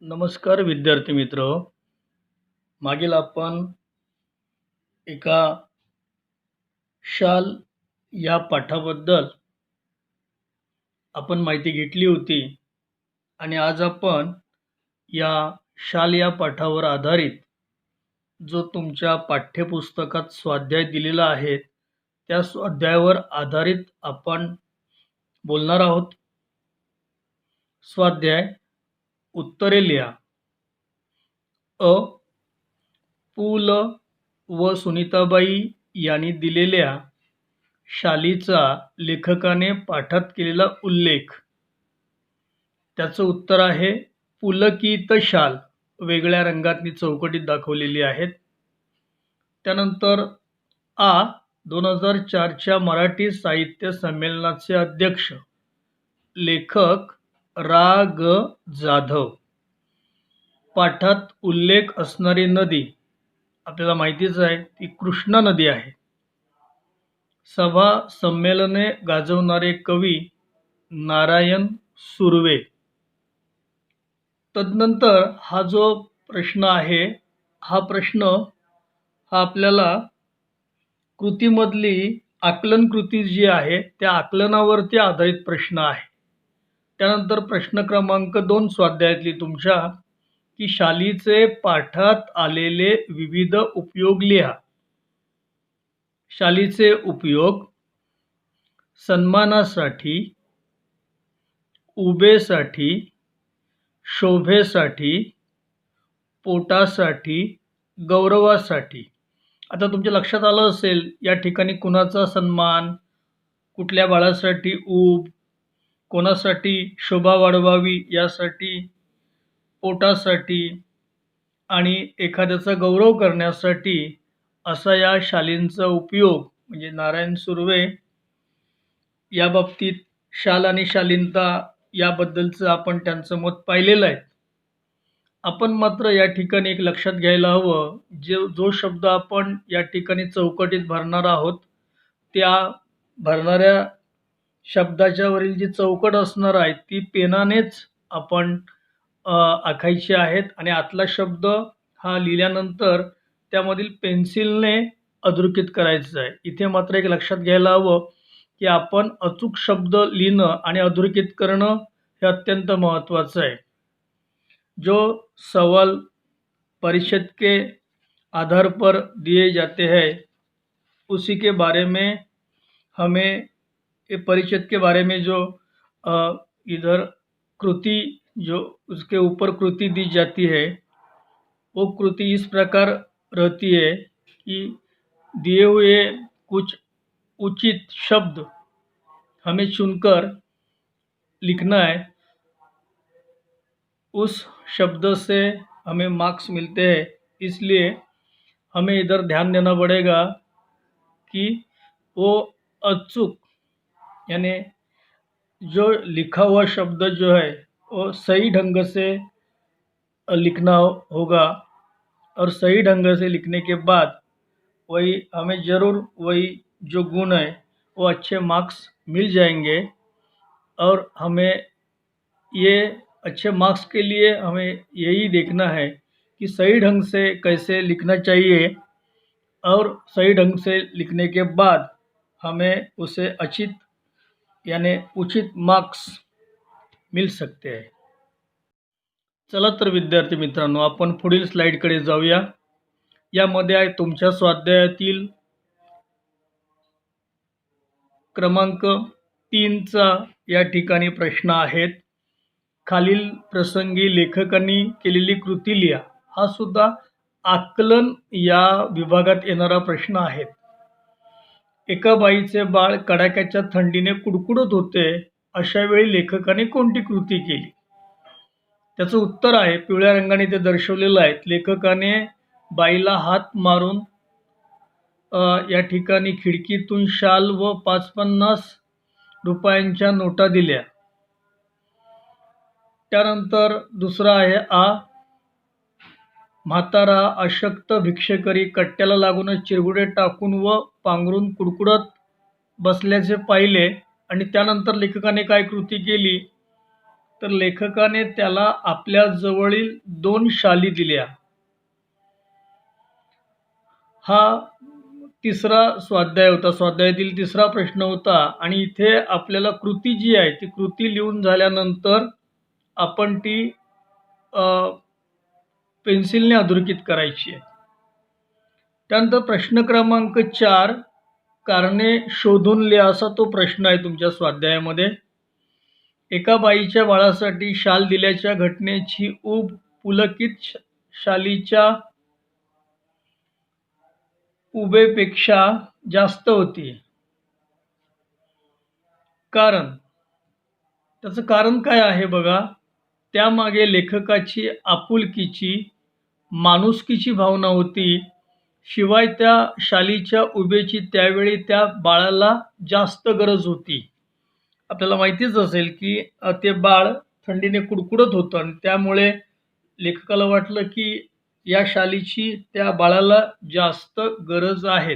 नमस्कार विद्यार्थी मित्र. मागील आपण एका शाल या पाठाबद्दल आपण माहिती घेतली होती आणि आज आपण या शाल या पाठावर आधारित जो तुमच्या पाठ्यपुस्तकात स्वाध्याय दिलेला आहे त्या स्वाध्यायावर आधारित आपण बोलणार आहोत. स्वाध्याय उत्तरे लिहा. अ. पु ल व सुनीताबाई यांनी दिलेल्या शालीचा लेखकाने पाठात केलेला उल्लेख. त्याचं उत्तर आहे पुलकित शाल. वेगळ्या रंगातली चौकटीत दाखवलेली आहेत. त्यानंतर आ. 2004च्या मराठी साहित्य संमेलनाचे अध्यक्ष लेखक रा. ग. जाधव. पाठात उल्लेख असणारी नदी आपल्याला माहितीच आहे ती कृष्णा नदी आहे. सभा संमेलने गाजवणारे कवी नारायण सुर्वे. तदनंतर हा जो प्रश्न आहे हा प्रश्न आपल्याला कृतीमधली आकलन कृती जी आहे त्या आकलनावरती आधारित प्रश्न आहे. त्यानंतर प्रश्न क्रमांक 2 स्वाध्यायातली तुमच्या की शालीचे पाठात आलेले विविध उपयोग लिहा. शालीचे उपयोग सन्मानासाठी, उभेसाठी, शोभेसाठी, पोटासाठी, गौरवासाठी. आता तुमच्या लक्षात आलं असेल या ठिकाणी कुणाचा सन्मान, कुठल्या बाळासाठी उब, कोणासाठी शोभा वाढवावी यासाठी, पोटासाठी आणि एखाद्याचा गौरव करण्यासाठी असा या शालींचा उपयोग म्हणजे नारायण सुर्वे या बाबतीत शाल आणि शालीनता याबद्दलचं आपण त्यांचं मत पाहिलेलं आहे. आपण मात्र या ठिकाणी एक लक्षात घ्यायला हवं जो शब्द आपण या ठिकाणी चौकटीत भरणार आहोत त्या भरणाऱ्या शब्दाच्या वरील जी चौकट असणार आहे ती पेनानेच आपण आखायची आहेत आणि आतला शब्द हा लिहिल्यानंतर त्यामधील पेन्सिलने अधोरेखित करायचं आहे. इथे मात्र एक लक्षात घ्यायला हवं की आपण अचूक शब्द लिहिणं आणि अधोरेखित करणं हे अत्यंत महत्त्वाचं है. जो सवाल परिषद के आधार पर दिए जाते हैं उसी के बारे में हमें परिषद के बारे में जो इधर कृति जो उसके ऊपर कृति दी जाती है वो कृति इस प्रकार रहती है कि दिए हुए कुछ उचित शब्द हमें चुनकर लिखना है. उस शब्द से हमें मार्क्स मिलते हैं. इसलिए हमें इधर ध्यान देना पड़ेगा कि वो अचूक यानी जो लिखा हुआ शब्द जो है वो सही ढंग से लिखना होगा और सही ढंग से लिखने के बाद वही हमें ज़रूर वही जो गुण है वो अच्छे मार्क्स मिल जाएंगे. और हमें ये अच्छे मार्क्स के लिए हमें यही देखना है कि सही ढंग से कैसे लिखना चाहिए और सही ढंग से लिखने के बाद हमें उसे यानी उचित मार्क्स मिल सकते हैं. चला तर विद्यार्थी मित्रांनो आपण पुढील स्लाइडकडे जाऊया. यामध्ये आहे तुमच्या स्वाध्यायातील क्रमांक 3चा या ठिकाणी प्रश्न आहेत. खालील प्रसंगी लेखकांनी केलेली कृती लिहा. हा सुद्धा आकलन या विभागात येणारा प्रश्न आहे. एका बाईचे बाळ कडाक्याच्या थंडीने कुडकुडत होते. अशा वेळी लेखकाने कोणती कृती केली. त्याचं उत्तर आहे पिवळ्या रंगाने ते दर्शवलेलं आहे. लेखकाने बाईला हात मारून या ठिकाणी खिडकीतून शाल व 550 रुपयांच्या नोटा दिल्या. त्यानंतर दुसरा आहे आ. म्हातारा अशक्त भिक्षेकरी कट्ट्याला लागूनच चिरगुडे टाकून व पांघरून कुडकुडत बसल्याचे पाहिले आणि त्यानंतर लेखकाने काय कृती केली तर लेखकाने त्याला आपल्या जवळील 2 शाली दिल्या. हा तिसरा स्वाध्याय होता. स्वाध्यायातील तिसरा प्रश्न होता आणि इथे आपल्याला कृती जी आहे, ती कृती लिहून झाल्यानंतर आपण ती अ, पेन्सिलने अधोरेखित करायची आहे. त्यानंतर प्रश्न क्रमांक 4, कारणे शोधून लिहा असा तो प्रश्न आहे तुमच्या स्वाध्यायामध्ये. एका बाईच्या बाळासाठी शाल दिल्याच्या घटनेची ऊब पुलकित शालीच्या उभेपेक्षा जास्त होती. कारण त्याचं कारण काय आहे बघा. त्यामागे लेखकाची आपुलकीची, माणुसकीची भावना होती. शिवाय त्या शालीच्या उभेची त्यावेळी त्या बाळाला जास्त गरज होती. आपल्याला माहितीच असेल की ते बाळ थंडीने कुडकुडत होतं आणि त्यामुळे लेखकाला वाटलं की या शालीची त्या बाळाला जास्त गरज आहे.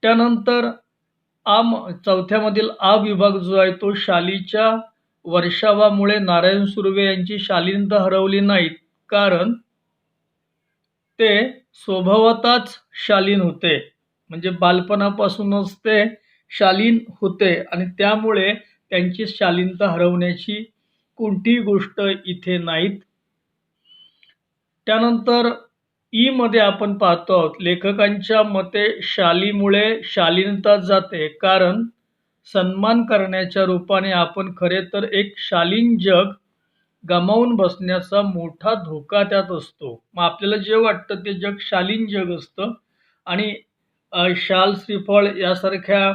त्यानंतर चौथ्यामधील आ विभाग जो आहे तो शालीच्या वर्षावामुळे नारायण सुर्वे यांची शालीनता हरवली नाहीत, कारण ते स्वभावतःच शालीन होते. म्हणजे बालपणापासूनच ते शालीन होते आणि त्यामुळे त्यांची शालीनता हरवण्याची कोणतीही गोष्ट इथे नाहीत. त्यानंतर मध्ये आपण पाहतो आहोत, लेखकांच्या मते शालीमुळे शालीनता जाते, कारण सन्मान करण्याच्या रूपाने आपण खरे तर एक शालीन जग गमावून बसण्याचा मोठा धोका त्यात असतो. मग आपल्याला जे वाटतं ते जग शालीन जग असतं आणि शाल, श्रीफळ यासारख्या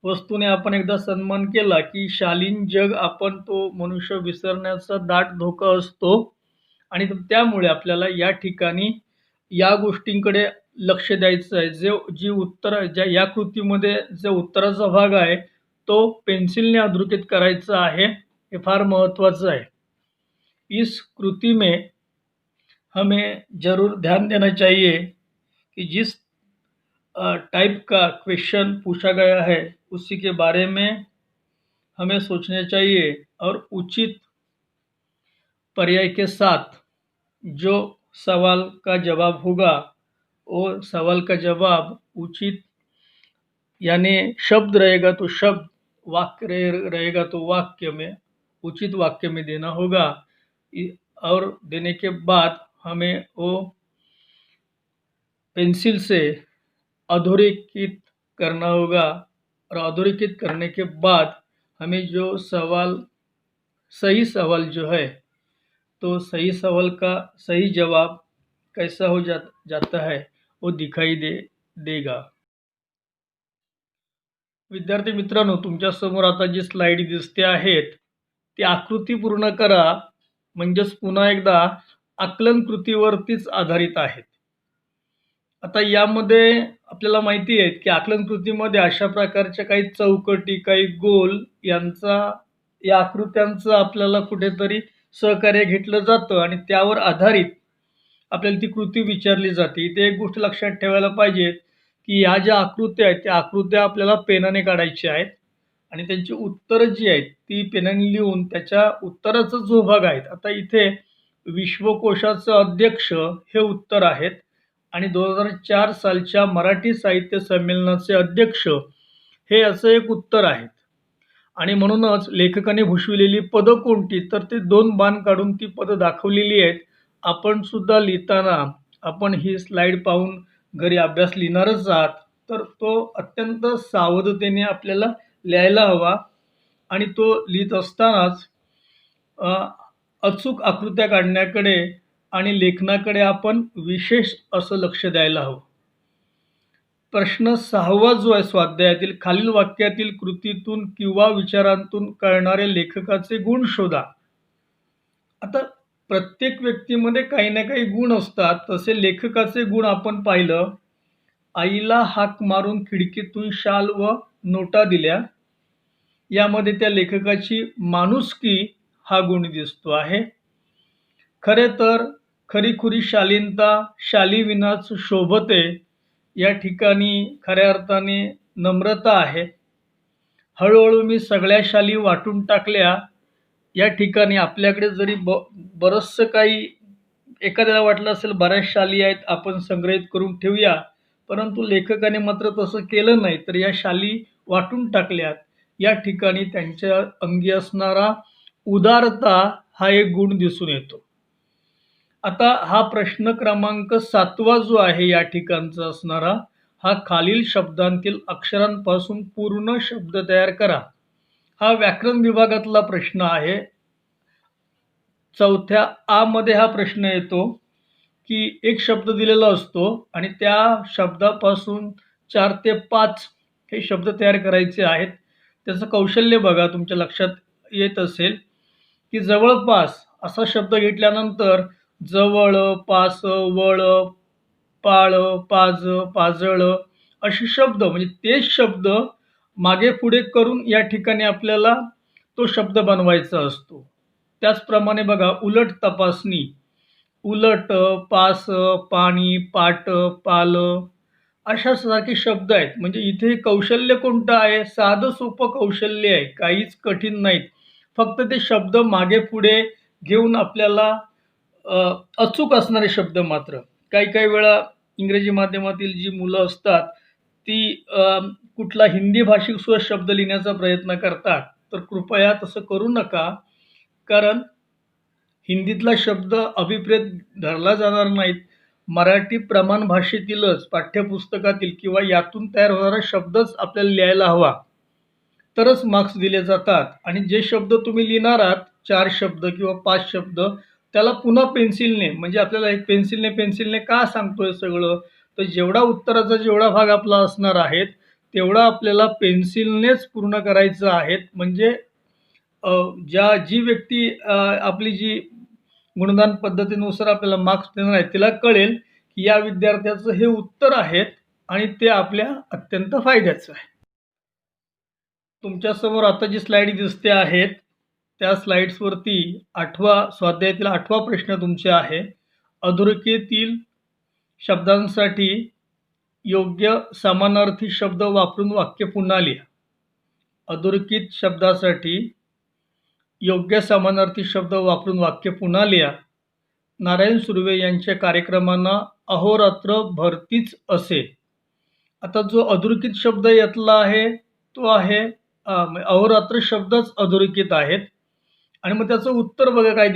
वस्तूने आपण एकदा सन्मान केला की शालीन जग आपण तो मनुष्य विसरण्याचा दाट धोका असतो आणि त्यामुळे आपल्याला या ठिकाणी या गोष्टींकडे लक्ष द्यायचं आहे. जी उत्तर ज्या या कृतीमध्ये जो उत्तराचा भाग आहे तो पेन्सिलने अधोरेखित करायचा आहे. हे फार महत्त्वाचं आहे. इस कृति में हमें ज़रूर ध्यान देना चाहिए कि जिस टाइप का क्वेश्चन पूछा गया है उसी के बारे में हमें सोचना चाहिए और उचित पर्याय के साथ जो सवाल का जवाब होगा वो सवाल का जवाब उचित, यानी शब्द रहेगा तो शब्द, वाक्य रहेगा तो वाक्य में, उचित वाक्य में देना होगा और देने के बाद हमें वो पेंसिल से अधोरेखित करना होगा और अधोरेखित करने के बाद हमें जो सही सवाल जो है तो सही सवाल का सही जवाब कैसा हो जाता है वो दिखाई देगा. विद्यार्थी मित्रांनो, तुमच्या समोर आता जी स्लाइड दिसते आहेत ती आकृती पूर्ण करा. म्हणजेच पुन्हा एकदा आकलन कृतीवरतीच आधारित आहेत. आता यामध्ये आपल्याला माहिती आहे की आकलन कृतीमध्ये अशा प्रकारच्या काही चौकटी, काही गोल या आकृत्यांचं आपल्याला कुठेतरी सहकार्य घेतलं जातं आणि त्यावर आधारित आपल्याला ती कृती विचारली जाते. इथे एक गोष्ट लक्षात ठेवायला पाहिजे की ह्या ज्या आकृत्या आहेत त्या आकृत्या आपल्याला पेनाने काढायच्या आहेत आणि त्यांची उत्तरं जी आहेत ती पेनाने लिहून त्याच्या उत्तराचा जो भाग आहे, आता इथे विश्वकोशाचं अध्यक्ष हे उत्तर आहेत आणि 2004 सालच्या मराठी साहित्य संमेलनाचे अध्यक्ष हे असं एक उत्तर आहे. आणि म्हणूनच लेखकाने भूषविलेली पदं कोणती, तर ते 2 बाण काढून ती पदं दाखवलेली आहेत. आपण सुद्धा लिहिताना आपण ही स्लाइड पाहून घरी अभ्यास लिहिणारच आहात, तर तो अत्यंत सावधतेने आपल्याला लिहायला हवा आणि तो लिहित असतानाच अचूक आकृत्या काढण्याकडे आणि लेखनाकडे आपण विशेष असं लक्ष द्यायला हवं. प्रश्न 6वा जो आहे स्वाध्यायातील, खालील वाक्यातील कृतीतून किंवा विचारांतून कळणारे लेखकाचे गुण शोधा. आता प्रत्येक व्यक्तीमध्ये काही ना काही गुण असतात. तसे लेखकाचे गुण आपण पाहिलं. आईला हाक मारून खिडकीतून शाल व नोटा दिल्या. यामध्ये त्या लेखकाची माणुसकी हा गुण दिसतो आहे. खरे तर खरीखुरी शालीनता शालीविनाच शोभते. या ठिकाणी खऱ्या अर्थाने नम्रता आहे. हळूहळू मी सगळ्या शाली वाटून टाकल्या या ठिकाणी आपल्याकडे जरी बरचसं काही एखाद्याला वाटलं असेल बऱ्याच शाली आहेत आपण संग्रहित करून ठेवूया, परंतु लेखकाने मात्र तसं केलं नाही, तर या शाली वाटून टाकल्यात. या ठिकाणी त्यांच्या अंगी असणारा उदारता हा एक गुण दिसून येतो. आता हा प्रश्न क्रमांक 7वा जो आहे या ठिकाणचा असणारा, हा खालील शब्दांतील अक्षरांपासून पूर्ण शब्द तयार करा. हा व्याकरण विभागातला प्रश्न आहे. 4थ्या आ मध्ये हा प्रश्न येतो, की एक शब्द दिलेला असतो आणि त्या शब्दापासून 4 ते 5 हे शब्द तयार करायचे आहेत. त्याचं कौशल्य बघा तुमच्या लक्षात येत असेल, की जवळपास असा शब्द घेतल्यानंतर जवळ, पास, वळ, पाळ, पाज, पाजळ असे शब्द म्हणजे तेच शब्द मागे-पुढे करून या ठिकाणी आपल्याला तो शब्द बनवायचा असतो. त्याचप्रमाणे बघा उलट तपासणी, उलट, पास, पाणी, पाट, पाल अशा सारखे शब्द आहेत. म्हणजे इथे कौशल्य कोणतं आहे? साधं सोपं कौशल्य आहे. काहीच कठीण नाहीत. फक्त ते शब्द मागे-पुढे घेऊन आपल्याला अचूक असणारे शब्द मात्र. काही-काही वेळा इंग्रजी माध्यमातील जी मुलं असतात, ती कुठला हिंदी भाषिक सुद्धा शब्द लिहिण्याचा प्रयत्न करतात. तर कृपया तसं करू नका. कारण हिंदीतला शब्द अभिप्रेत धरला जाणार नाहीत. मराठी प्रमाण भाषेतीलच पाठ्यपुस्तकातील किंवा यातून तयार होणारा शब्दच आपल्याला लिहायला हवा. तरच मार्क्स दिले जातात आणि जे शब्द तुम्ही लिहिणार आहात 4 शब्द किंवा 5 शब्द त्याला पुन्हा पेन्सिलने म्हणजे आपल्याला एक पेन्सिलने का सांगतोय सगळं? तर जेवढा उत्तराचा जेवढा भाग आपला असणार आहे, तेवढा आपल्याला पेन्सिलनेच पूर्ण करायचं आहे. म्हणजे जी व्यक्ती आपली जी गुणगान पद्धतीनुसार आपल्याला मार्क्स देणार आहे, तिला कळेल की या विद्यार्थ्याचं हे उत्तर आहे आणि ते आपल्या अत्यंत फायद्याचं आहे. तुमच्यासमोर आता जी स्लाईड दिसते आहेत, त्या स्लाईड्सवरती 8वा स्वाध्यायातील 8वा प्रश्न तुमचे आहे. अधोरेखितील शब्दांसाठी योग्य समानार्थी शब्द वापरून वाक्य पुन्हा लिहा. अधोरेखित शब्दासाठी योग्य समानार्थी शब्द वापरून वाक्य पुन्हा लिहा. नारायण सुर्वे यांच्या कार्यक्रमांना अहोरात्र भरतीच असे. आता जो अधोरेखित शब्द यातला आहे तो आहे अहोरात्र शब्दच अधोरेखित आहेत आणि मग त्याचं उत्तर बघा काय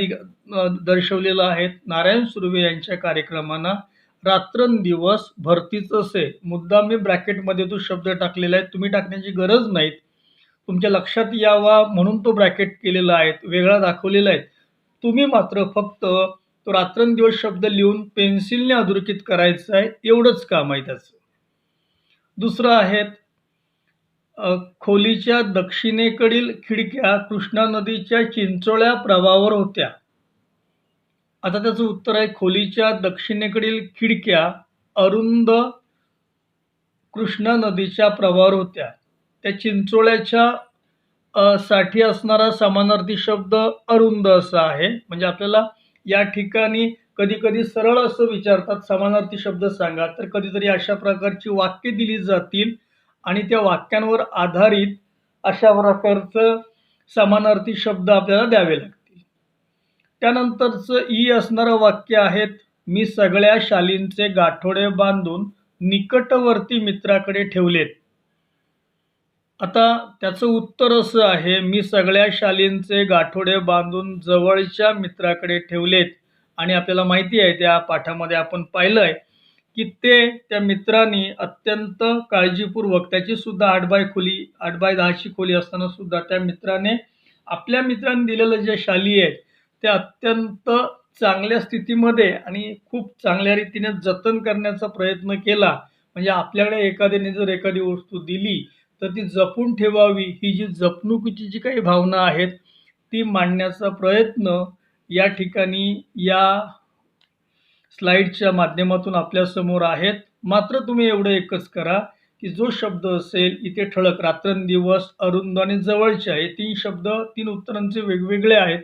दर्शवलेलं आहे. नारायण सुर्वे यांच्या कार्यक्रमांना रात्रंदिवस भरतीच असे. मुद्दाम मी ब्रॅकेटमध्ये तो शब्द टाकलेला आहे. तुम्ही टाकण्याची गरज नाही. तुमच्या लक्षात यावा म्हणून तो ब्रॅकेट केलेला आहे, वेगळा दाखवलेला आहे. तुम्ही मात्र फक्त तो रात्रंदिवस शब्द लिहून पेन्सिलने अधोरेखित करायचं आहे, एवढंच काम आहे त्याचं. दुसरं आहे खोलीच्या दक्षिणेकडील खिडक्या कृष्णा नदीच्या चिंचोळ्या प्रवाहावर होत्या. आता त्याचं उत्तर आहे खोलीच्या दक्षिणेकडील खिडक्या अरुंद कृष्णा नदीच्या प्रवाहावर होत्या. त्या चिंचोळ्याच्या साठी असणारा समानार्थी शब्द अरुंद असा आहे. म्हणजे आपल्याला या ठिकाणी कधी-कधी सरळ असं विचारतात समानार्थी शब्द सांगा, तर कधीतरी अशा प्रकारची वाक्य दिली जातील आणि त्या वाक्यांवर आधारित अशा प्रकारचं समानार्थी शब्द आपल्याला द्यावे लागतील. त्यानंतरचं ई असणारं वाक्य आहे, मी सगळ्या शालींचे गाठोडे बांधून निकटवर्ती मित्राकडे ठेवलेत. आता त्याचं उत्तर असं आहे, मी सगळ्या शालींचे गाठोडे बांधून जवळच्या मित्राकडे ठेवलेत. आणि आपल्याला माहिती आहे त्या पाठामध्ये आपण पाहिलंय की त्या मित्रांनी अत्यंत काळजीपूर्वक त्याची सुद्धा 8x10ची खोली असताना सुद्धा त्या मित्राने आपल्या मित्रांनी दिलेलं जे शाली आहेत त्या अत्यंत चांगल्या स्थितीमध्ये आणि खूप चांगल्या रीतीने जतन करण्याचा प्रयत्न केला. म्हणजे आपल्याकडे एखाद्याने जर एखादी वस्तू दिली तर ती जपून ठेवावी, ही जी जपणुकीची जी काही भावना आहेत ती मांडण्याचा प्रयत्न या ठिकाणी या स्लाईडच्या माध्यमातून आपल्यासमोर आहेत. मात्र तुम्ही एवढं एकच करा की जो शब्द असेल इथे ठळक रात्रंदिवस अरुंद आणि जवळच्या हे 3 शब्द 3 उत्तरांचे वेगवेगळे आहेत,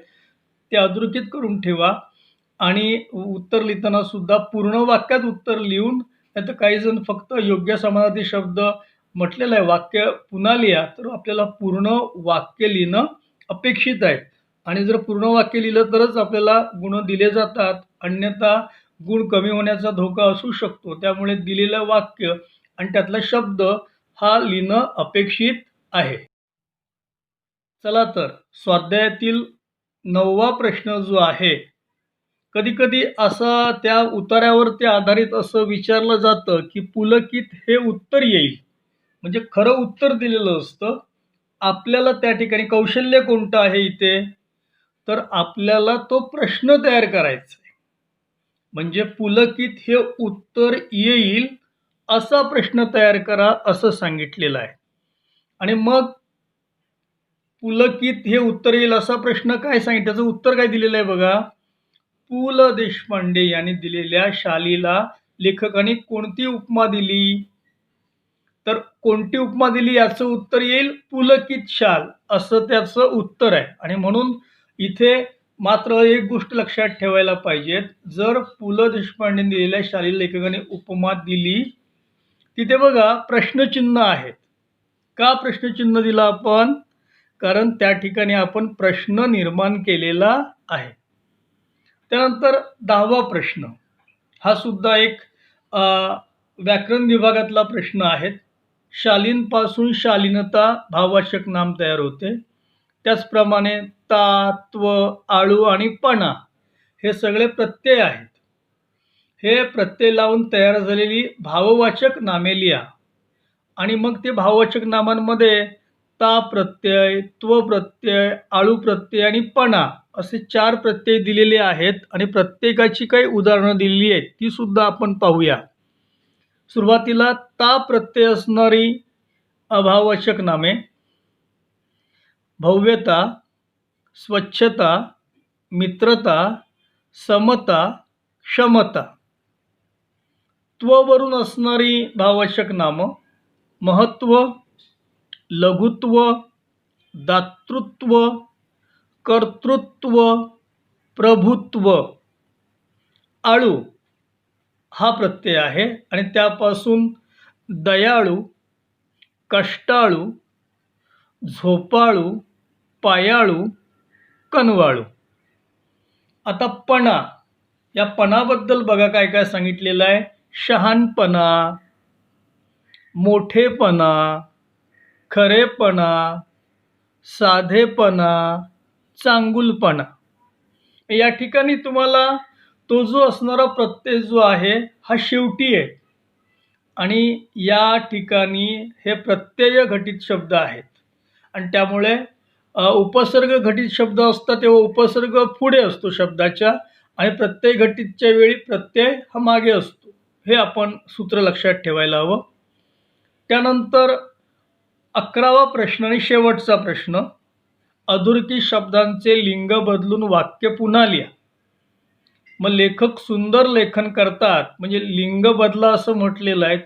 ते अधोरेखित करून ठेवा. आणि उत्तर लिहिताना सुद्धा पूर्ण वाक्यात उत्तर लिहून, नाहीतर काही जण फक्त योग्य समानार्थी शब्द म्हटलेलं आहे वाक्य पुन्हा लिहा, तर आपल्याला पूर्ण वाक्य लिहिणं अपेक्षित आहे. आणि जर पूर्ण वाक्य लिहिलं तरच आपल्याला गुण दिले जातात, अन्यथा गुण कमी होण्याचा धोका असू शकतो. त्यामुळे दिलेलं वाक्य आणि त्यातला शब्द हा लिहिणं अपेक्षित आहे. चला तर स्वाध्यायातील 9वा प्रश्न जो आहे, कधी-कधी असा त्या उतार्यावरती आधारित असं विचारलं जातं, की पुलकित हे उत्तर येईल. म्हणजे खरं उत्तर दिलेलं असतं. आपल्याला त्या ठिकाणी कौशल्य कोणतं आहे इथे? तर आपल्याला तो प्रश्न तयार करायचा आहे. म्हणजे पुलकित हे उत्तर येईल असा प्रश्न तयार करा असं सांगितलेलं आहे. आणि मग पुलकित हे उत्तर येईल असा प्रश्न काय सांगितलं, त्याचं उत्तर काय दिलेलं आहे बघा. पु. ल. देशपांडे यांनी दिलेल्या शालीला लेखकाने कोणती उपमा दिली? तर कोणती उपमा दिली याचं उत्तर येईल पुलकित शाल असं त्याचं उत्तर आहे. आणि म्हणून इथे मात्र एक गोष्ट लक्षात ठेवायला पाहिजे, जर पु. ल. देशपांडेंनी दिलेल्या शालीला लेखकाने उपमा दिली, तिथे बघा प्रश्नचिन्ह आहेत. का प्रश्नचिन्ह दिलं आपण? कारण त्या ठिकाणी आपण प्रश्न निर्माण केलेला आहे. त्यानंतर 10वा प्रश्न हा सुद्धा एक व्याकरण विभागातला प्रश्न आहे. शालींपासून शालीनता भाववाचक नाम तयार होते. त्याचप्रमाणे ता, त्व, आळू आणि पणा हे सगळे प्रत्यय आहेत. हे प्रत्यय लावून तयार झालेली भाववाचक नामे लिहा. आणि मग ते भाववाचक नामांमध्ये ता प्रत्यय, त्व प्रत्यय, आळू प्रत्यय आणि पणा असे 4 प्रत्यय दिलेले आहेत आणि प्रत्येकाची काही उदाहरणं दिलेली आहेत, ती सुद्धा आपण पाहूया. सुरुवातीला ता प्रत्यय असणारी अभाववाचक नामे: भव्यता, स्वच्छता, मित्रता, समता, क्षमता. त्ववरून असणारी भाववाचक नामं: महत्त्व, लघुत्व, दातृत्व, कर्तृत्व, प्रभुत्व. आळू हा प्रत्यय आहे आणि त्यापासून दयाळू, कष्टाळू, झोपाळू, पायाळू, कनवाळू. आता पणा, या पणाबद्दल बघा काय काय सांगितलेलं आहे. शहाणपणा, मोठेपणा, खरेपणा, साधेपणा, चांगुलपणा. या ठिकाणी तुम्हाला तो जो असणारा प्रत्यय जो आहे हा शेवटी आहे आणि या ठिकाणी हे प्रत्यय घटित शब्द आहेत आणि त्यामुळे उपसर्ग घटित शब्द असतात तेव्हा उपसर्ग पुढे असतो शब्दाच्या आणि प्रत्यय घटितच्या वेळी प्रत्यय हा मागे असतो. हे आपण सूत्र लक्षात ठेवायला हवं. त्यानंतर 11वा प्रश्न आणि शेवटचा प्रश्न: अधोरेखित शब्दांचे लिंग बदलून वाक्य पुन्हा लिहा. मग लेखक सुंदर लेखन करतात म्हणजे लिंग बदला असं म्हटलेलं आहे.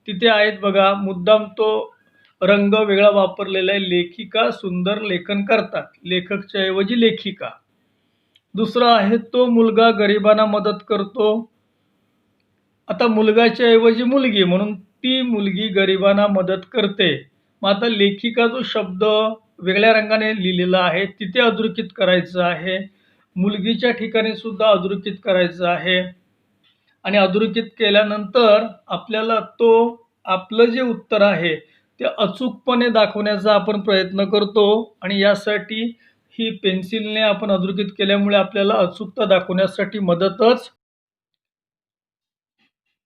तिथे आहेत बघा, मुद्दाम तो रंग वेगळा वापरलेला आहे. लेखिका सुंदर लेखन करतात, लेखकच्या ऐवजी लेखिका. दुसरा आहे तो मुलगा गरिबांना मदत करतो. आता मुलगाच्या ऐवजी मुलगी म्हणून ती मुलगी गरिबांना मदत करते. मग आता लेखिका जो शब्द वेगळ्या रंगाने लिहिलेला आहे तिथे अधोरेखित करायचं आहे. मुलगीच्या ठिकाणी सुद्धा अधोरेखित करायचं आहे आणि अधोरेखित केल्यानंतर आपल्याला तो आपलं जे उत्तर आहे ते अचूकपणे दाखवण्याचा आपण प्रयत्न करतो आणि यासाठी ही पेन्सिलने आपण अधोरेखित केल्यामुळे आपल्याला अचूकता दाखवण्यासाठी मदतच.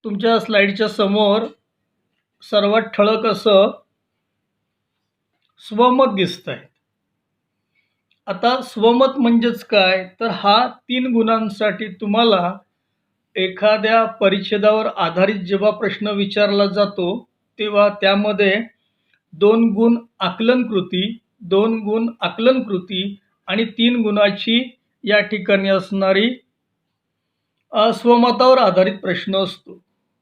तुमच्या स्लाईडच्या समोर सर्वात ठळक असं स्वमत दिसतंय. आता स्वमत म्हणजेच काय, तर हा 3 गुणांसाठी तुम्हाला एखाद्या परिच्छेदावर आधारित जेव्हा प्रश्न विचारला जातो तेव्हा त्यामध्ये 2 गुण आकलनकृती, 2 गुण आकलनकृती आणि 3 गुणाची या ठिकाणी असणारी स्वमतावर आधारित प्रश्न असतो.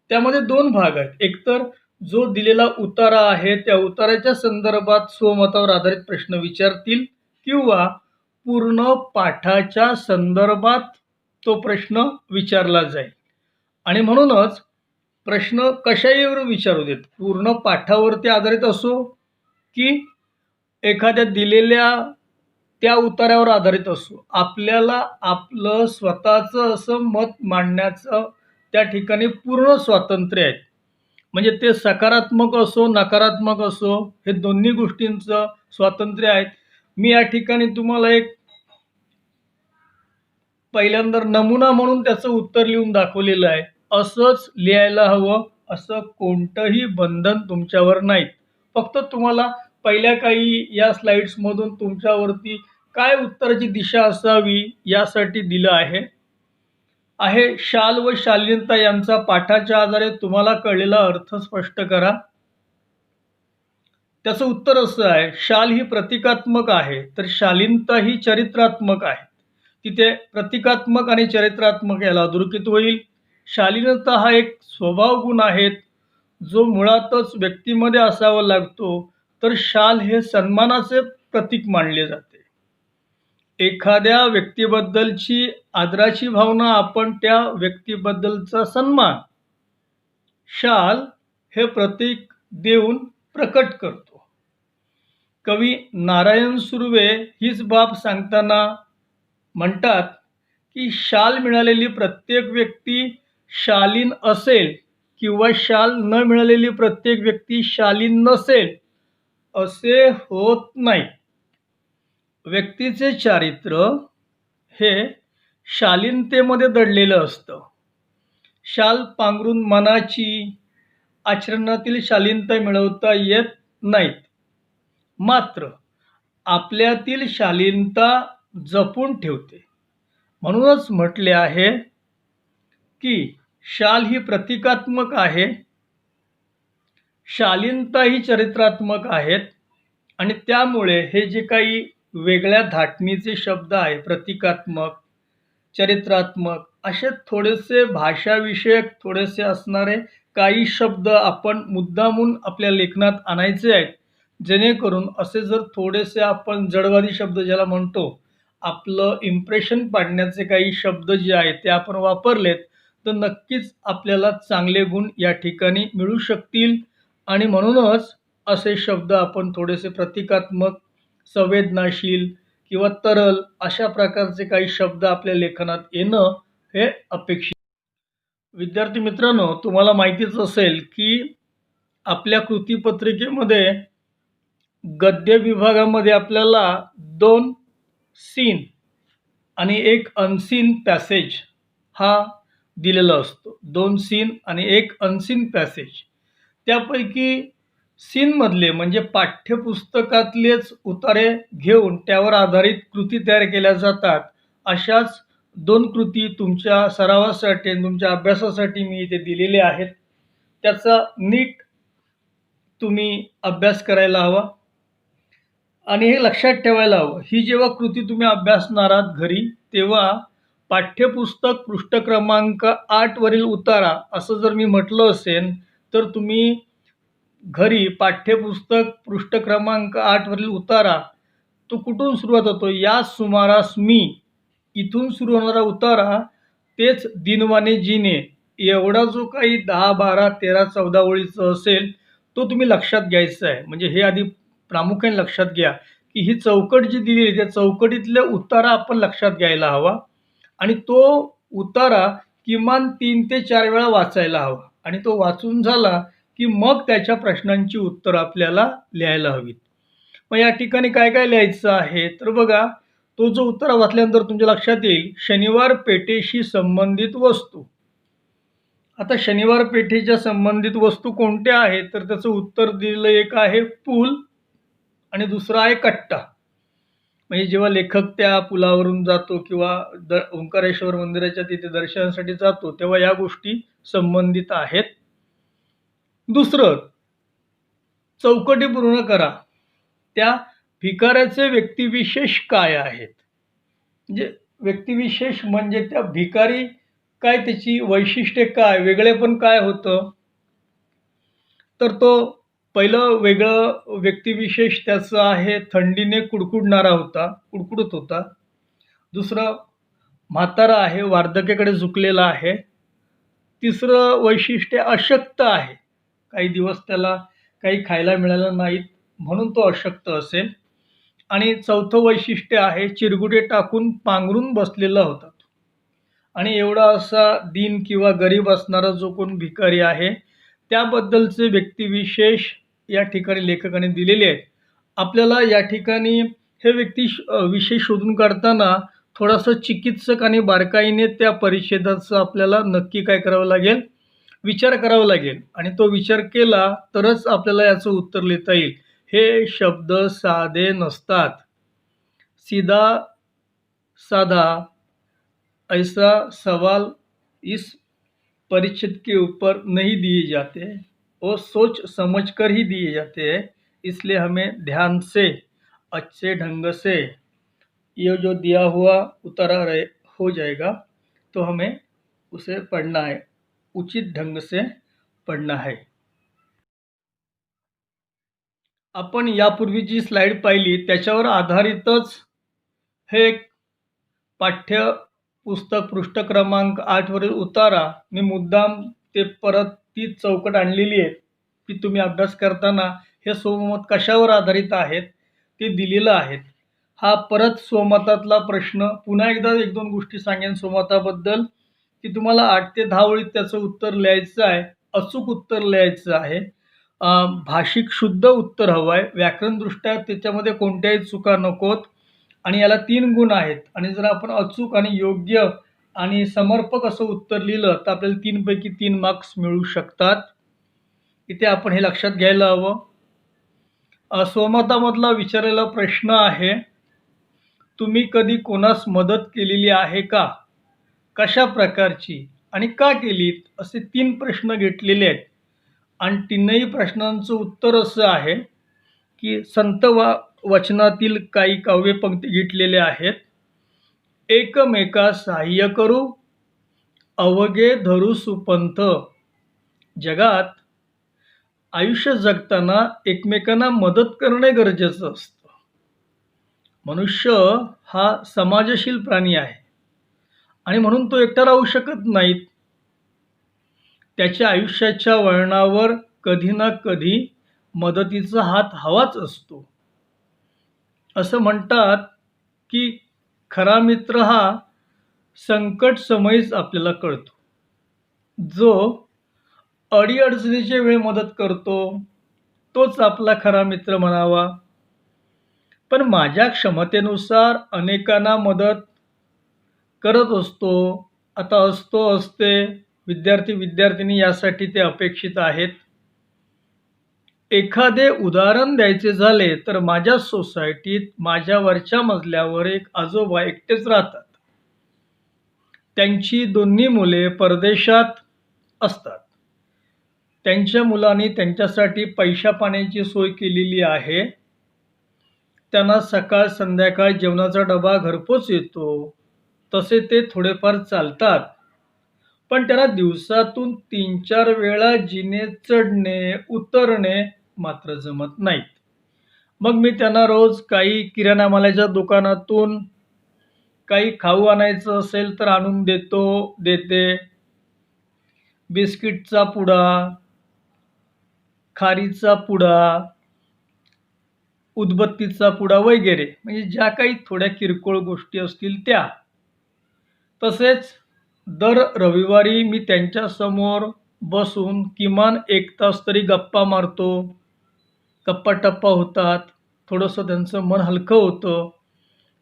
त्यामध्ये 2 भाग आहेत. एकतर जो दिलेला उतारा आहे त्या उताऱ्याच्या संदर्भात स्वमतावर आधारित प्रश्न विचारतील किंवा पूर्ण पाठाच्या संदर्भात तो प्रश्न विचारला जाईल आणि म्हणूनच प्रश्न कशावर विचारू देत, पूर्ण पाठावरती आधारित असो की एखाद्या दिलेल्या त्या उतार्यावर आधारित असो. आपल्याला आपलं स्वतःचं असं मत मांडण्याचं त्या ठिकाणी पूर्ण स्वातंत्र्य आहे. म्हणजे ते सकारात्मक असो, नकारात्मक असो, हे दोन्ही गोष्टींचं स्वातंत्र्य आहे. मी या ठिकाणी तुम्हाला एक पहिल्यांदा नमुना म्हणून त्याचं उत्तर लिहून दाखवलेलं आहे. असंच लिहायला हवं असं कोणतंही बंधन तुमच्यावर नाही. फक्त तुम्हाला पहिल्या काही या स्लाइड्समधून तुमच्यावरती काय उत्तराची दिशा असावी यासाठी दिलं आहे. शाल व शालीनता यांचा पाठाच्या आधारे तुम्हाला कळलेला अर्थ स्पष्ट करा. त्याचं उत्तर असं आहे, शाल ही प्रतिकात्मक आहे तर शालीनता ही चरित्रात्मक आहे. तिथे प्रतिकात्मक आणि चरित्रात्मक याला अधोरेखित होईल. शालीनता हा एक स्वभाव गुण आहे जो मुळातच व्यक्तीमध्ये असावा लागतो, तर शाल हे सन्मानाचे प्रतीक मानले जाते. एखाद्या व्यक्तीबद्दलची आदराची भावना आपण त्या व्यक्तीबद्दलचा सन्मान शाल हे प्रतीक देऊन प्रकट करतो. कवी नारायण सुर्वे हीच बाब सांगताना म्हणतात की शाल मिळालेली प्रत्येक व्यक्ती शालीन असेल किंवा शाल न मिळालेली प्रत्येक व्यक्ती शालीन नसेल असे होत नाही. व्यक्तीचे चारित्र्य हे शालीनतेमध्ये दडलेलं असतं. शाल पांघरून मनाची आचरणातील शालीनता मिळवता येत नाहीत. मात्र आपल्यातील शालीनता जपून ठेवते. म्हणूनच म्हटले आहे की शाल ही प्रतिकात्मक आहे, शालीनता ही चरित्रात्मक आहेत आणि त्यामुळे हे जे काही वेगळ्या धाटणीचे शब्द आहे प्रतिकात्मक, चरित्रात्मक असे थोडेसे भाषाविषयक थोडेसे असणारे काही शब्द आपण मुद्दामून आपल्या लेखनात आणायचे आहेत. जेणेकरून असे जर थोडेसे आपण जडवादी शब्द ज्याला म्हणतो, आपलं इम्प्रेशन पाडण्याचे काही शब्द जे आहेत ते आपण वापरलेत तर नक्कीच आपल्याला चांगले गुण या ठिकाणी मिळू शकतील. आणि म्हणूनच असे शब्द आपण थोडेसे प्रतिकात्मक, संवेदनाशील किंवा तरल अशा प्रकारचे काही शब्द आपल्या लेखनात येणं हे अपेक्षित. विद्यार्थी मित्रांनो, तुम्हाला माहितीच असेल की आपल्या कृतीपत्रिकेमध्ये गद्य विभागामध्ये आपल्याला 2 सीन आणि 1 अनसीन पॅसेज हा दिलेला असतो. 2 सीन आणि 1 अनसीन पॅसेज. त्यापैकी सीनमधले म्हणजे पाठ्यपुस्तकातलेच उतारे घेऊन त्यावर आधारित कृती तयार केल्या जातात. अशाच 2 कृती तुमच्या सरावासाठी आणि तुमच्या अभ्यासासाठी मी इथे दिलेल्या आहेत. त्याचा नीट तुम्ही अभ्यास करायला हवा आणि हे लक्षात ठेवायला हवं, ही जेव्हा कृती तुम्ही अभ्यासणार आहात घरी, तेव्हा पाठ्यपुस्तक पृष्ठ क्रमांक 8 वरील उतारा असं जर मी म्हटलं असेल तर तुम्ही घरी पाठ्यपुस्तक पृष्ठ क्रमांक 8 वरील उतारा तो कुठून सुरुवात होतो, या सुमारास मी, इथून सुरू होणारा उतारा तेच दिनवाने जीने एवढा जो काही 10, 12, 13, 14 ओळीचं असेल तो तुम्ही लक्षात घ्यायचा आहे. म्हणजे हे आधी प्रामुख्याने लक्षात घ्या की ही चौकट जी दिली आहे त्या चौकटीतल्या उतारा आपण लक्षात घ्यायला हवा आणि तो उतारा किमान 3 ते 4 वेळा वाचायला हवा आणि तो वाचून झाला की मग त्याच्या प्रश्नांची उत्तरं आपल्याला लिहायला हवीत. मग या ठिकाणी काय काय लिहायचं आहे तर बघा, तो जो उतारा वाचल्यानंतर तुमच्या लक्षात येईल शनिवार पेठेशी संबंधित वस्तू. आता शनिवार पेठेच्या संबंधित वस्तू कोणत्या आहेत तर त्याचं उत्तर दिलेलं एक आहे पूल आणि दुसरा आहे कट्टा. म्हणजे जेव्हा लेखक त्या पुलावरून जातो किंवा ओंकारेश्वर मंदिराच्या तिथे दर्शनासाठी जातो तेव्हा या गोष्टी संबंधित आहेत. दुसरं, चौकटी पूर्ण करा. त्या भिकाऱ्याचे व्यक्तिविशेष काय आहेत, म्हणजे व्यक्तिविशेष म्हणजे त्या भिकारी काय, त्याची वैशिष्ट्ये काय, वेगळेपण काय होतं. तर तो पहिलं वेगळं व्यक्तिविशेष त्याचं आहे थंडीने कुडकुडत होता. दुसरं, म्हातारा आहे, वार्धक्याकडे झुकलेला आहे. तिसरं वैशिष्ट्य अशक्त आहे, काही दिवस त्याला काही खायला मिळालं नाहीत म्हणून तो अशक्त असेल. आणि चौथं वैशिष्ट्य आहे चिरगुटे टाकून पांघरून बसलेला होता तो. आणि एवढा असा दीन किंवा गरीब असणारा जो कोण भिकारी आहे, त्याबद्दलचे व्यक्तिविशेष या ठिकाणी लेखकाने दिलेले आहेत. आपल्याला या ठिकाणी हे विषय शोधून काढताना थोडासा चिकित्सक आणि बारकाईने त्या परिच्छेदाचं आपल्याला नक्की काय करावं लागेल, विचार करावा लागेल आणि तो विचार केला तरच आपल्याला याचं उत्तर लिहिता येईल. हे शब्द साधे नसतात. सीधा साधा ऐसा सवाल इस परिच्छेद के ऊपर नहीं दिए जाते और सोच समझ कर ही दिए जाते हैं, इसलिए हमें ध्यान से अच्छे ढंग से ये जो दिया हुआ उतारा रहे हो जाएगा तो हमें उसे पढ़ना है, उचित ढंग से पढ़ना है. आपण यापूर्वी जी स्लाइड पाहिली त्याच्यावर आधारितच हे एक पाठ्य पुस्तक पृष्ठ क्रमांक 8 वरील उतारा मी मुद्दाम ते परत ती चौकट आणलेली आहे की तुम्ही अभ्यास करताना हे स्वमत कशावर आधारित आहेत ते दिलेलं आहेत. हा परत स्वमतातला प्रश्न पुन्हा एकदा 1-2 गोष्टी सांगेन स्वमताबद्दल की तुम्हाला 8 ते 10 ओळीत त्याचं उत्तर लिहायचं आहे, अचूक उत्तर लिहायचं आहे. भाषिक शुद्ध उत्तर हवं आहे, व्याकरणदृष्ट्या त्याच्यामध्ये कोणत्याही चुका नकोत आणि याला 3 गुण आहेत आणि जर आपण अचूक आणि योग्य आणि समर्पक असं उत्तर लिहिलं तर आपल्याला 3 पैकी 3 मार्क्स मिळू शकतात. इथे आपण हे लक्षात घ्यायला हवं. स्वमतामधला विचारलेला प्रश्न आहे, तुम्ही कधी कोणास मदत केलेली आहे का? कशा प्रकारची आणि का केलीत? असे 3 प्रश्न घेतलेले आहेत आणि 3ही प्रश्नांचं उत्तर असं आहे की संत वचनातील काही काव्यपंक्ती घेतलेल्या आहेत. एकमेका सहाय्य करू, अवघे धरू सुपंथ. जगात आयुष्य जगताना एकमेकांना मदत करणे गरजेचं असतं. मनुष्य हा समाजशील प्राणी आहे आणि म्हणून तो एकटा राहू शकत नाहीत. त्याच्या आयुष्याच्या वळणावर कधी ना कधी मदतीचा हात हवाच असतो. असं म्हणतात की खरा मित्र हा संकट समयीच आपल्याला कळतो. जो अडीअडचणीच्या वेळी मदत करतो तोच आपला खरा मित्र म्हणावा. पण माझ्या क्षमतेनुसार अनेकांना मदत करत असतो. आता असते विद्यार्थी विद्यार्थिनी यासाठी ते अपेक्षित आहेत. एखादे उदाहरण द्यायचे झाले तर माझ्या सोसायटीत माझ्या वरच्या मजल्यावर एक आजोबा एकटेच राहतात. त्यांची 2 मुले परदेशात असतात. त्यांच्या मुलांनी त्यांच्यासाठी पैशा पाण्याची सोय केलेली आहे. त्यांना सकाळ संध्याकाळ जेवणाचा डबा घरपोच येतो. तसे ते थोडेफार चालतात. पण त्यांना दिवसातून 3-4 वेळा जिने चढणे उतरणे मात्र जमत नाहीत. मग मी त्यांना रोज काही किराणा मालाच्या दुकानातून काही खाऊ आणायचं असेल तर आणून देते. बिस्किटचा पुडा, खारीचा पुडा, उदबत्तीचा पुडा वगैरे म्हणजे ज्या काही थोड्या किरकोळ गोष्टी असतील त्या. तसेच दर रविवारी मी त्यांच्यासमोर बसून किमान 1 तास तरी गप्पा मारतो. गप्पा-टप्पा होतात. थोडंसं त्यांचं मन हलकं होतं.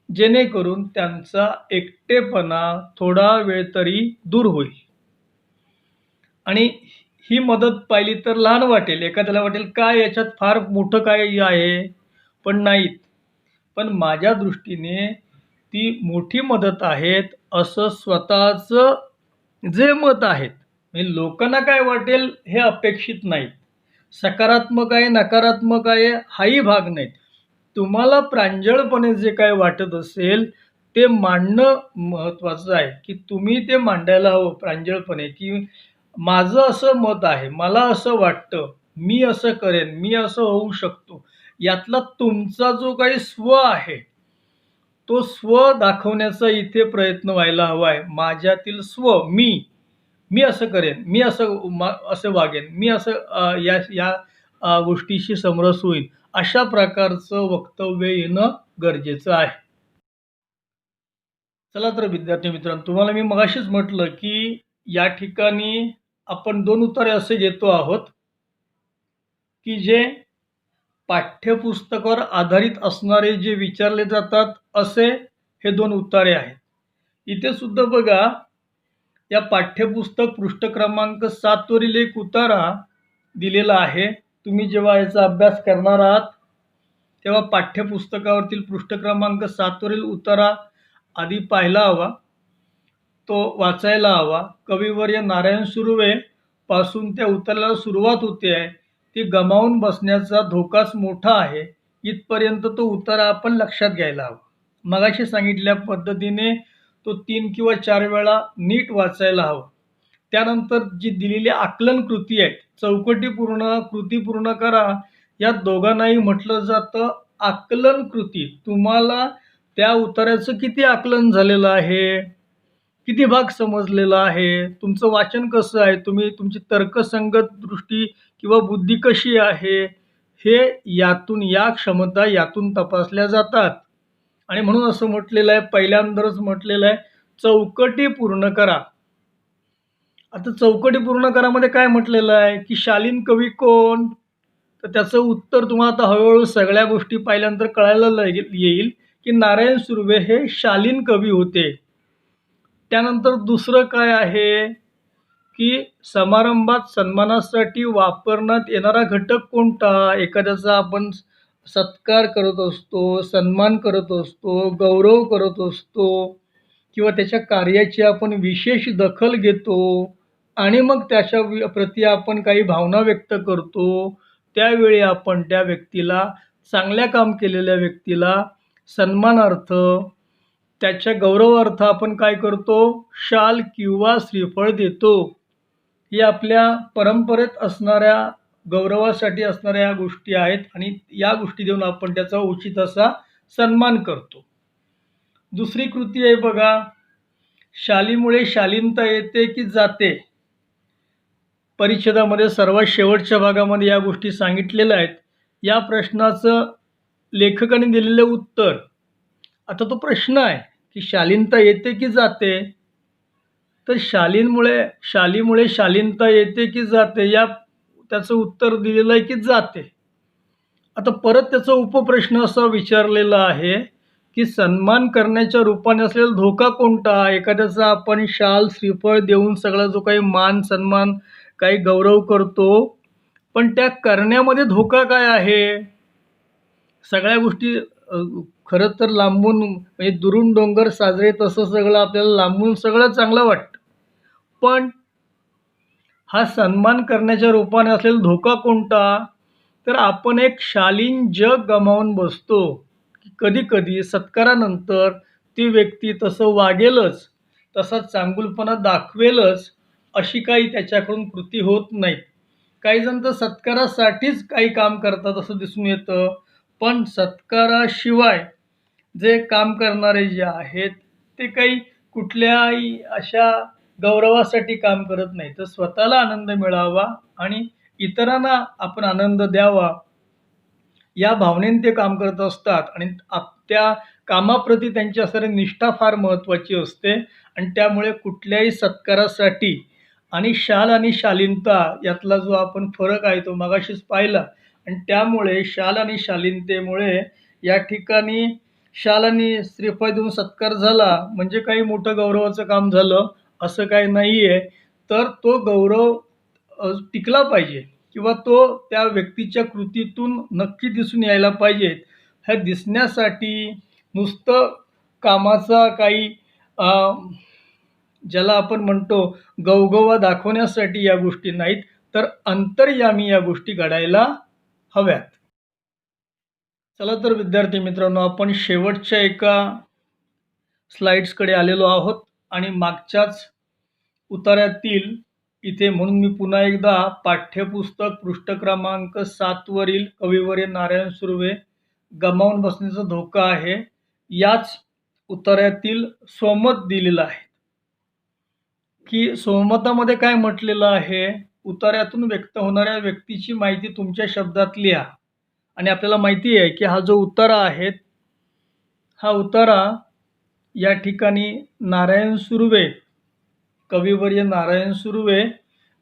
जेणेकरून त्यांचा एकटेपणा थोडा वेळ तरी दूर होईल. आणि ही मदत पाहिली तर लहान वाटेल. एखाद्याला वाटेल काय याच्यात फार मोठं काय आहे? पण नाहीत. पण माझ्या दृष्टीने ती मोठी मदत आहेत असं स्वतःचं जे मत आहेत म्हणजे लोकांना काय वाटेल हे अपेक्षित नाहीत. सकारात्मक आहे नकारात्मक आहे हाही भाग नाहीत. तुम्हाला प्रांजळपणे जे काय वाटत असेल ते मांडणं महत्त्वाचं आहे की तुम्ही ते मांडायला हवं प्रांजळपणे की माझं असं मत आहे, मला असं वाटतं, मी असं करेन, मी असं होऊ शकतो. यातला तुमचा जो काही स्व आहे तो स्व दाखवण्याचा इथे प्रयत्न व्हायला हवा आहे. माझ्यातील स्व मी असं करेन, मी असं वागेन, मी असं या गोष्टीशी समरस होईन अशा प्रकारचं वक्तव्य येणं गरजेचं आहे. चला तर विद्यार्थी मित्रांनो, तुम्हाला मी मगाशीच म्हटलं, की या ठिकाणी आपण 2 उत्तरे असे घेतो आहोत, की जे पाठ्यपुस्तकावर आधारित असणारे जे विचारले जातात, असे हे 2 उत्तरे आहेत. इथे सुद्धा बघा, या पाठ्यपुस्तक पृष्ठ क्रमांक 7 वरील एक उतारा दिलेला आहे. तुम्ही जेव्हा याचा अभ्यास करणार आहात, तेव्हा पाठ्यपुस्तकावरील पृष्ठ क्रमांक 7 वरील उतारा आधी पाहायला हवा, तो वाचायला हवा. कविवर्य नारायण सुर्वे पासून त्या उताऱ्याला सुरुवात होते आहे, ती गमावून बसण्याचा धोकाच मोठा आहे, इथपर्यंत तो उतारा आपण लक्षात घ्यायला हवा. मगाशी सांगितल्या पद्धतीने तो 3 किंवा 4 वेळा नीट वाचायला हवं. त्यानंतर जी दिलेली आकलन कृती आहे, चौकटी पूर्ण, कृती पूर्ण करा, या दोघांनाही म्हटलं जातं आकलन कृती. तुम्हाला त्या उतार्याचं किती आकलन झालेलं आहे, किती भाग समजलेला आहे, तुमचं वाचन कसं आहे, तुम्ही तुमची तर्कसंगत दृष्टी किंवा बुद्धी कशी आहे, हे यातून, या क्षमता यातून तपासल्या जातात. आणि म्हणून असं म्हटलेलं आहे, पहिल्यांदाच म्हटलेलं आहे, चौकटी पूर्ण करा. आता चौकटी पूर्ण करामध्ये काय म्हटलेलं आहे, की शालीन कवी कोण? तर त्याचं उत्तर तुम्हाला आता हळूहळू सगळ्या गोष्टी पाहिल्यानंतर कळायला येईल, की नारायण सुर्वे हे शालीन कवी होते. त्यानंतर दुसरं काय आहे, की समारंभात सन्मानासाठी वापरण्यात येणारा घटक कोणता? एखाद्याचा आपण सत्कार करत असतो, सन्मान करत असतो, गौरव करत असतो किंवा त्याच्या कार्याची आपण विशेष दखल घेतो आणि मग त्याच्या प्रती आपण काही भावना व्यक्त करतो. त्यावेळी आपण त्या व्यक्तीला, चांगल्या काम केलेल्या व्यक्तीला सन्मानार्थ, त्याच्या गौरवार्थ आपण काय करतो? शाल किंवा श्रीफळ देतो. ही आपल्या परंपरेत असणाऱ्या, गौरवासाठी असणाऱ्या गोष्टी आहेत आणि या गोष्टी देऊन आपण त्याचा उचित असा सन्मान करतो. दुसरी कृती आहे बघा, शालीमुळे शालीनता येते की जाते? परिच्छेदामध्ये सर्वात शेवटच्या भागामध्ये या गोष्टी सांगितलेल्या आहेत. या प्रश्नाचं लेखकाने दिलेलं उत्तर, आता तो प्रश्न आहे, की शालीनता येते की जाते? तर शालीमुळे शालीनता येते की जाते, या त्याचं उत्तर दिलेलं आहे की जाते. आता परत त्याचा उपप्रश्न असा विचारलेला आहे, की सन्मान करण्याच्या रूपाने असलेला धोका कोणता? एखाद्याचा आपण शाल, श्रीफळ देऊन सगळा जो काही मान, सन्मान, काही गौरव करतो, पण त्या करण्यामध्ये धोका काय आहे? सगळ्या गोष्टी खरं तर लांबून, म्हणजे दुरून डोंगर साजरे तसं सगळं आपल्याला लांबून सगळं चांगलं वाटतं. पण हा सन्मान करण्याच्या रूपाने असलेला धोका कोणता? तर आपण एक शालीन जग गमावून बसतो. कधी-कधी सत्कारानंतर ती व्यक्ती तसं वागेलच, तसा चांगुलपणा दाखवेलच, अशी काही त्याच्याकडून कृती होत नाहीत. काही जण तर सत्कारासाठीच काही काम करतात असं दिसून येतं. पण सत्काराशिवाय जे काम करणारे जे आहेत, ते काही कुठल्याही अशा गौरवासाठी काम करत नाही, तर स्वतःला आनंद मिळावा आणि इतरांना आपण आनंद द्यावा, या भावनेने ते काम करत असतात. आणि त्या कामाप्रती त्यांची असणारी निष्ठा फार महत्त्वाची असते. आणि त्यामुळे कुठल्याही सत्कारासाठी, आणि शाल आणि शालीनता यातला जो आपण फरक आहे तो मगाशीच पाहिला. आणि त्यामुळे शाल आणि शालीनतेमुळे या ठिकाणी शाल आणि श्रीफळ देऊन सत्कार झाला म्हणजे काही मोठं गौरवाचं काम झालं असं काही नाही आहे. तर तो गौरव टिकला पाहिजे किंवा तो त्या व्यक्तीच्या कृतीतून नक्की दिसून यायला पाहिजे. ह्या दिसण्यासाठी नुसतं कामाचा काही ज्याला आपण म्हणतो गवगवा दाखवण्यासाठी या गोष्टी नाहीत, तर अंतर्यामी या गोष्टी घडायला हव्यात. चला तर विद्यार्थी मित्रांनो, आपण शेवटच्या एका स्लाइड्सकडे आलेलो आहोत आणि मागच्याच उतार्यातील इथे, म्हणून मी पुन्हा एकदा पाठ्यपुस्तक पृष्ठ क्रमांक 7 वरील कविवर्य नारायण सुर्वे, गमावून बसण्याचा धोका आहे, याच उतार्यातील स्वमत दिलेलं आहे. की स्वमतामध्ये काय म्हटलेलं आहे, उतार्यातून व्यक्त होणाऱ्या व्यक्तीची माहिती तुमच्या शब्दात लिहा. आणि आपल्याला माहिती आहे की हा जो उतारा आहे हा उतारा या ठिकाणी नारायण सुर्वे, कविवर्य नारायण सुर्वे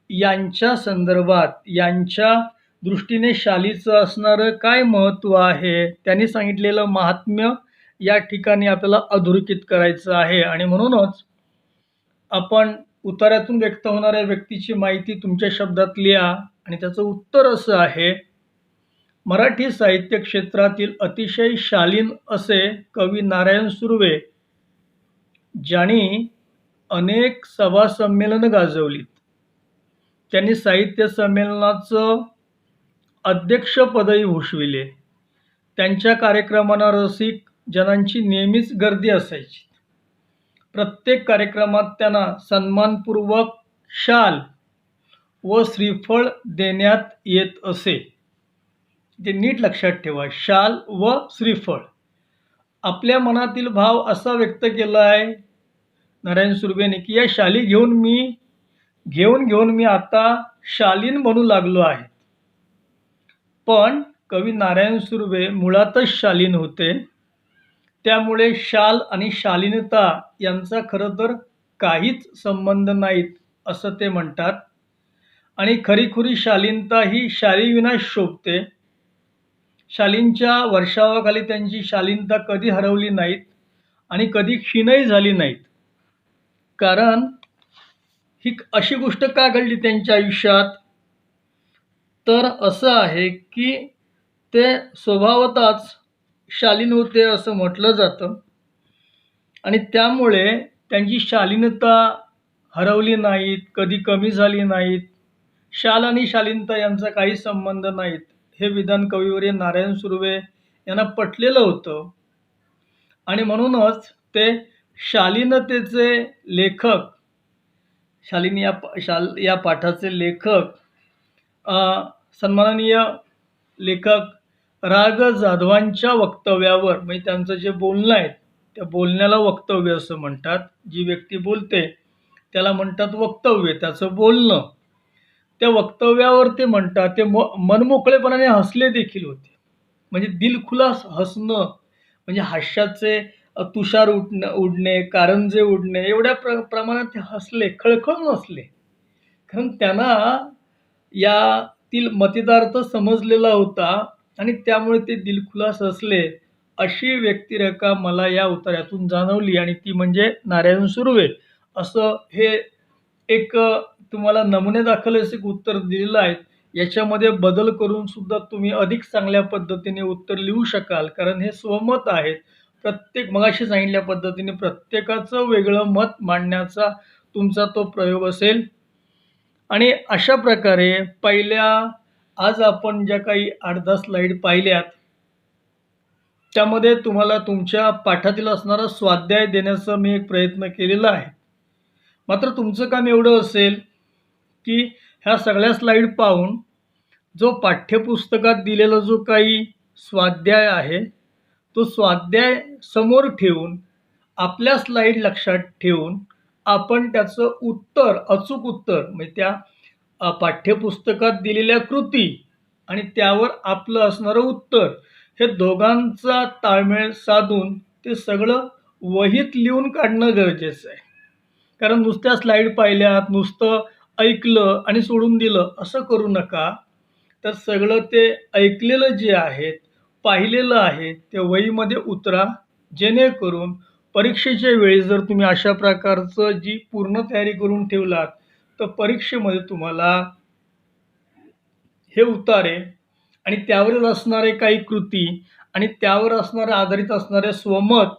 यांच्या संदर्भात, यांच्या दृष्टीने शालीचं असणारं काय महत्त्व आहे, त्यांनी सांगितलेलं महात्म्य या ठिकाणी आपल्याला अधोरेखित करायचं आहे. आणि म्हणूनच आपण उतार्यातून व्यक्त होणाऱ्या व्यक्तीची माहिती तुमच्या शब्दात लिहा. आणि त्याचं उत्तर असं आहे, मराठी साहित्य क्षेत्रातील अतिशय शालीन असे कवी नारायण सुर्वे, ज्यांनी अनेक सभा संमेलनं गाजवलीत. त्यांनी साहित्य संमेलनाचं अध्यक्षपदही भूषविले. त्यांच्या कार्यक्रमांना रसिक जनांची नेहमीच गर्दी असायची. प्रत्येक कार्यक्रमात त्यांना सन्मानपूर्वक शाल व श्रीफळ देण्यात येत असे. ते नीट लक्षात ठेवा, शाल व श्रीफळ. आपल्या मनातील भाव असा व्यक्त केला आहे नारायण सुर्वेने की या शाली घेऊन मी आता शालीन बनू लागलो आहे. पण कवी नारायण सुर्वे मुळातच शालीन होते. त्यामुळे शाल आणि शालीनता यांचा खरं तर काहीच संबंध नाहीत असं ते म्हणतात. आणि खरीखुरी शालीनता ही शालीविना शोभते. शालींच्या वर्षावाखाली त्यांची शालीनता कधी हरवली नाहीत आणि कधी क्षीणही झाली नाहीत. कारण ही अशी गोष्ट का घडली त्यांच्या आयुष्यात, तर असं आहे की ते स्वभावतःच शालीन होते असं म्हटलं जातं. आणि त्यामुळे त्यांची शालीनता हरवली नाहीत, कधी कमी झाली नाहीत. शाल आणि शालीनता यांचा काही संबंध नाहीत, हे विधान कविवर्य नारायण सुर्वे यांना पटलेलं होतं. आणि म्हणूनच ते शालीनतेचे लेखक, शालीन या पाठाचे लेखक, सन्माननीय लेखक राग जाधवांच्या वक्तव्यावर, म्हणजे त्यांचं जे बोलणं आहे त्या बोलण्याला वक्तव्य असं म्हणतात. जी व्यक्ती बोलते त्याला म्हणतात वक्तव्य, त्याचं बोलणं. त्या वक्तव्यावर ते म्हणतात ते मनमोकळेपणाने हसले देखील होते. म्हणजे दिलखुलास हसणं, म्हणजे हास्याचे तुषार उडणे, कारंजे उडणे, एवढ्या प्रमाणात ते हसले, खळखळून हसले. कारण त्यांना यातील मतितार्थ समजलेला होता आणि त्यामुळे ते दिलखुलास हसले. अशी व्यक्तिरेखा मला या उतार्यातून जाणवली आणि ती म्हणजे नारायण सुर्वे. असं हे एक तुम्हाला नमुनेदाखल असं एक उत्तर दिलेलं आहे. याच्यामध्ये बदल करून सुद्धा तुम्ही अधिक चांगल्या पद्धतीने उत्तर लिहू शकाल, कारण हे स्वमत आहेत. मगाशी सांगितल्या पद्धतीने प्रत्येकाचं वेगळं मत मांडण्याचा तुमचा तो प्रयोग असेल. आणि अशा प्रकारे आज आपण ज्या काही 8-10 स्लाईड पाहिल्यात त्यामध्ये तुम्हाला तुमच्या पाठातील असणारा स्वाध्याय देण्याचा मी एक प्रयत्न केलेला आहे. मात्र तुमचं काम एवढं असेल की ह्या सगळ्या स्लाईड पाहून जो पाठ्यपुस्तकात दिलेला जो काही स्वाध्याय आहे तो स्वाध्याय समोर ठेवून, आपल्या स्लाईड लक्षात ठेवून आपण त्याचं अचूक उत्तर म्हणजे त्या पाठ्यपुस्तकात दिलेल्या कृती आणि त्यावर आपलं असणारं उत्तर, हे दोघांचा ताळमेळ साधून ते सगळं वहीत लिहून काढणं गरजेचं आहे. कारण नुसत्या स्लाईड पाहिल्यात, नुसतं ऐकलं आणि सोडून दिलं असं करू नका. तर सगळं ते ऐकलेलं जे आहे, पाहिलेलं आहे ते वहीमध्ये उतरा, जेणेकरून परीक्षेच्या वेळी जर तुम्ही अशा प्रकारचं जी पूर्ण तयारी करून ठेवलात तर परीक्षेमध्ये तुम्हाला हे उतारे आणि त्यावर असणारे काही कृती आणि त्यावर आधारित असणारे स्वमत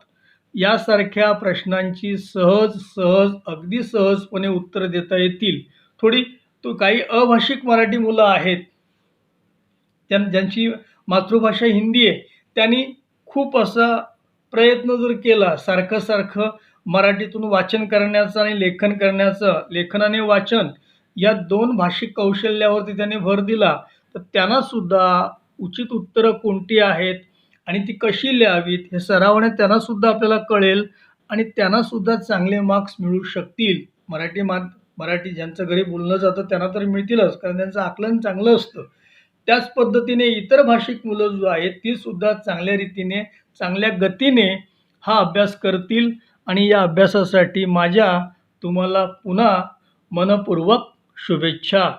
यासारख्या प्रश्नांची अगदी सहजपणे उत्तर देता येतील. काही अभाषिक मराठी मुलं आहेत ज्यांची मातृभाषा हिंदी आहे, त्यांनी खूप असा प्रयत्न जर केला सारखं मराठीतून वाचन करण्याचा आणि लेखन करण्याचं, लेखन आणि वाचन या 2 भाषिक कौशल्यावरती त्यांनी भर दिला, तर त्यांना सुद्धा उचित उत्तरं कोणती आहेत आणि ती कशी लिहावीत हे सरावाने त्यांना सुद्धा आपल्याला कळेल आणि त्यांना सुद्धा चांगले मार्क्स मिळू शकतील. मराठी ज्यांचं घरी बोललं जातं त्यांना तर मिळतीलच, कारण त्यांचं आकलन चांगलं असतं. त्याच पद्धतीने इतर भाषिक मुलं जो आहेत ती सुद्धा चांगल्या रीतीने, चांगल्या गतीने हा अभ्यास करतील आणि या अभ्यासासाठी माझ्या तुम्हाला पुन्हा मनःपूर्वक शुभेच्छा.